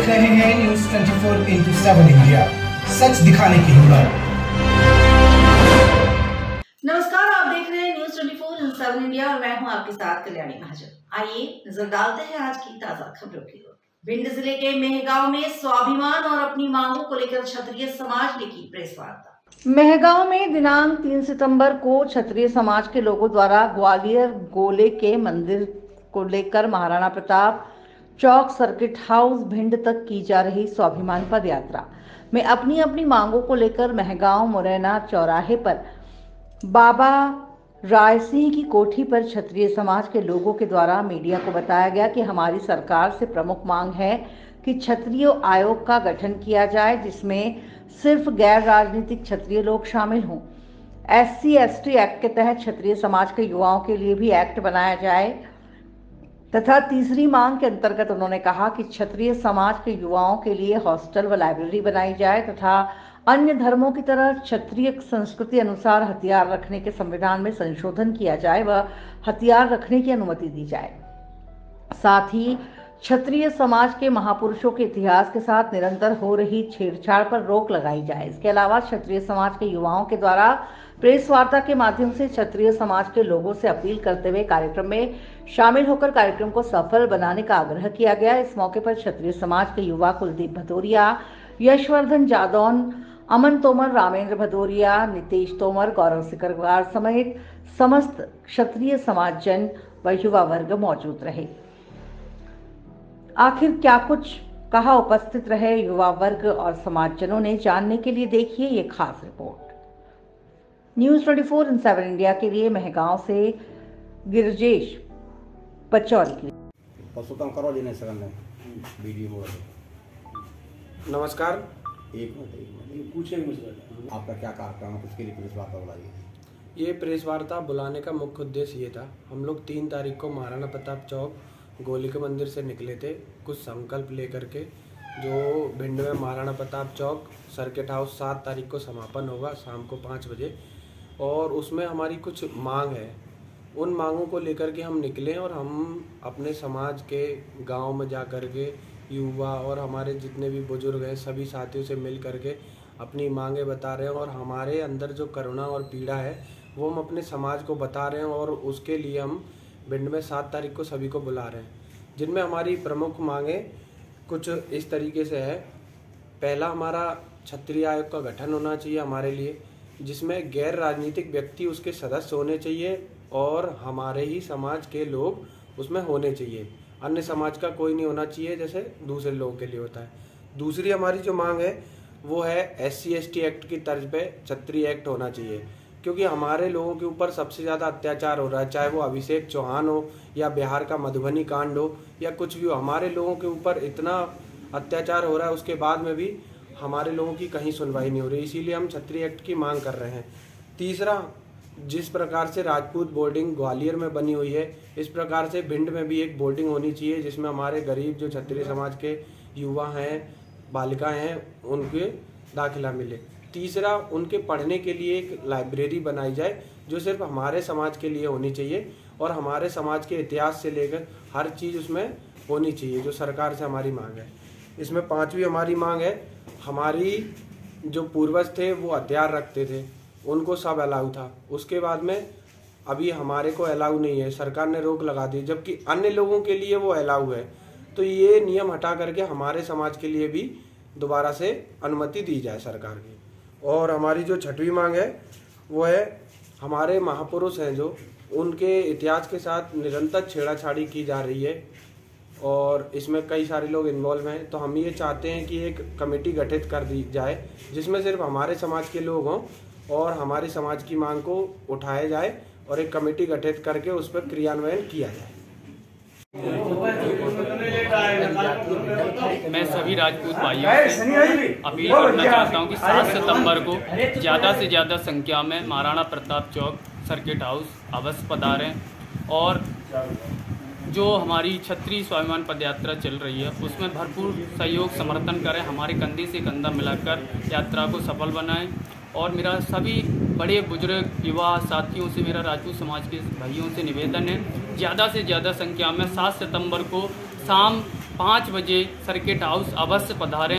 रहे हैं news 24x7 India, सच दिखाने की हिम्मत। नमस्कार, आप देख रहे हैं न्यूज 24x7 इंडिया और मैं हूं आपके साथ कल्याणी महाजन। आइए नजर डालते हैं आज की ताजा खबरों की ओर। भिंड जिले के मेहगांव में स्वाभिमान और अपनी मांगों को लेकर क्षत्रिय समाज ने की प्रेस वार्ता। मेहगांव में दिनांक 3 सितंबर को क्षत्रिय समाज के लोगों द्वारा ग्वालियर गोले के मंदिर को लेकर महाराणा प्रताप चौक सर्किट हाउस भिंड तक की जा रही स्वाभिमान पद यात्रा में अपनी अपनी मांगों को लेकर मेहगांव मुरैना चौराहे पर बाबा राय सिंह की कोठी पर क्षत्रिय समाज के लोगों के द्वारा मीडिया को बताया गया कि हमारी सरकार से प्रमुख मांग है कि क्षत्रिय आयोग का गठन किया जाए, जिसमें सिर्फ गैर राजनीतिक क्षत्रिय लोग शामिल हों। SC/ST एक्ट के तहत क्षत्रिय समाज के युवाओं के लिए भी एक्ट बनाया जाए तथा तीसरी मांग के अंतर्गत उन्होंने कहा कि क्षत्रिय समाज के युवाओं के लिए हॉस्टल व लाइब्रेरी बनाई जाए तथा अन्य धर्मों की तरह क्षत्रिय संस्कृति अनुसार हथियार रखने के संविधान में संशोधन किया जाए व हथियार रखने की अनुमति दी जाए। साथ ही क्षत्रिय समाज के महापुरुषों के इतिहास के साथ निरंतर हो रही छेड़छाड़ पर रोक लगाई जाए। इसके अलावा क्षत्रिय समाज के युवाओं के द्वारा प्रेस वार्ता के माध्यम से क्षत्रिय समाज के लोगों से अपील करते हुए कार्यक्रम में शामिल होकर कार्यक्रम को सफल बनाने का आग्रह किया गया। इस मौके पर क्षत्रिय समाज के युवा कुलदीप भदौरिया, यशवर्धन जादौन, अमन तोमर, रामेंद्र भदौरिया, नितेश तोमर, गौरव सिकरवार समेत समस्त क्षत्रिय समाज जन व युवा वर्ग मौजूद रहे। आखिर क्या कुछ कहा उपस्थित रहे युवा वर्ग और समाजजनों ने, जानने के लिए देखिए ये खास रिपोर्ट। न्यूज 24x7 इंडिया के लिए मेहगांव से गिरजेश पचौरी। नमस्कार। एक मिनट पूछेंगे मुझसे, आपका क्या कार्यक्रम है, किसके लिए प्रेस वार्ता बुलाई? ये प्रेस वार्ता बुलाने का मुख्य उद्देश्य ये था, हम लोग 3 तारीख को महाराणा प्रताप चौक गोली के मंदिर से निकले थे कुछ संकल्प लेकर के, जो भिंड में महाराणा प्रताप चौक सर्किट हाउस 7 तारीख को समापन होगा शाम को 5 बजे, और उसमें हमारी कुछ मांग है। उन मांगों को लेकर के हम निकले और हम अपने समाज के गांव में जा कर के युवा और हमारे जितने भी बुजुर्ग हैं सभी साथियों से मिल करके अपनी मांगें बता रहे हैं, और हमारे अंदर जो करुणा और पीड़ा है वो हम अपने समाज को बता रहे हैं, और उसके लिए हम भिंड में 7 तारीख को सभी को बुला रहे हैं, जिनमें हमारी प्रमुख मांगें कुछ इस तरीके से है। पहला, हमारा क्षत्रिय आयोग का गठन होना चाहिए हमारे लिए, जिसमें गैर राजनीतिक व्यक्ति उसके सदस्य होने चाहिए और हमारे ही समाज के लोग उसमें होने चाहिए, अन्य समाज का कोई नहीं होना चाहिए जैसे दूसरे लोगों के लिए होता है। दूसरी हमारी जो मांग है वो है SC/ST एक्ट की तर्ज पे क्षत्रिय एक्ट होना चाहिए, क्योंकि हमारे लोगों के ऊपर सबसे ज़्यादा अत्याचार हो रहा है, चाहे वो अभिषेक चौहान हो या बिहार का मधुबनी कांड हो या कुछ भी हो, हमारे लोगों के ऊपर इतना अत्याचार हो रहा है, उसके बाद में भी हमारे लोगों की कहीं सुनवाई नहीं हो रही, इसीलिए हम क्षत्रिय एक्ट की मांग कर रहे हैं। तीसरा, जिस प्रकार से राजपूत बोर्डिंग ग्वालियर में बनी हुई है, इस प्रकार से भिंड में भी एक बोर्डिंग होनी चाहिए, जिसमें हमारे गरीब जो क्षत्रिय समाज के युवा हैं, बालिकाएं हैं, उनके दाखिला मिले। तीसरा, उनके पढ़ने के लिए एक लाइब्रेरी बनाई जाए जो सिर्फ हमारे समाज के लिए होनी चाहिए, और हमारे समाज के इतिहास से लेकर हर चीज़ उसमें होनी चाहिए, जो सरकार से हमारी मांग है। इसमें 5वीं हमारी मांग है, हमारी जो पूर्वज थे वो हथियार रखते थे, उनको सब अलाउ था, उसके बाद में अभी हमारे को अलाउ नहीं है, सरकार ने रोक लगा दी, जबकि अन्य लोगों के लिए वो अलाउ है। तो ये नियम हटा करके हमारे समाज के लिए भी दोबारा से अनुमति दी जाए सरकार की। और हमारी जो 6वीं मांग है वो है, हमारे महापुरुष हैं जो, उनके इतिहास के साथ निरंतर छेड़ाछाड़ी की जा रही है और इसमें कई सारे लोग इन्वॉल्व हैं, तो हम ये चाहते हैं कि एक कमेटी गठित कर दी जाए जिसमें सिर्फ हमारे समाज के लोग हों और हमारे समाज की मांग को उठाया जाए और एक कमेटी गठित करके उस पर क्रियान्वयन किया जाए। मैं सभी राजपूत भाइयों से अपील करना चाहता हूं कि 7 सितंबर को ज़्यादा से ज़्यादा संख्या में महाराणा प्रताप चौक सर्किट हाउस अवश्य पधारें, और जो हमारी क्षत्रिय स्वाभिमान पदयात्रा चल रही है उसमें भरपूर सहयोग समर्थन करें, हमारे कंधे से कंधा मिलाकर यात्रा को सफल बनाएं। और मेरा सभी बड़े बुजुर्ग युवा साथियों से, मेरा राजपूत समाज के भाइयों से निवेदन है, ज़्यादा से ज़्यादा संख्या में 7 सितंबर को शाम 5 बजे सर्किट हाउस अवश्य पधारें।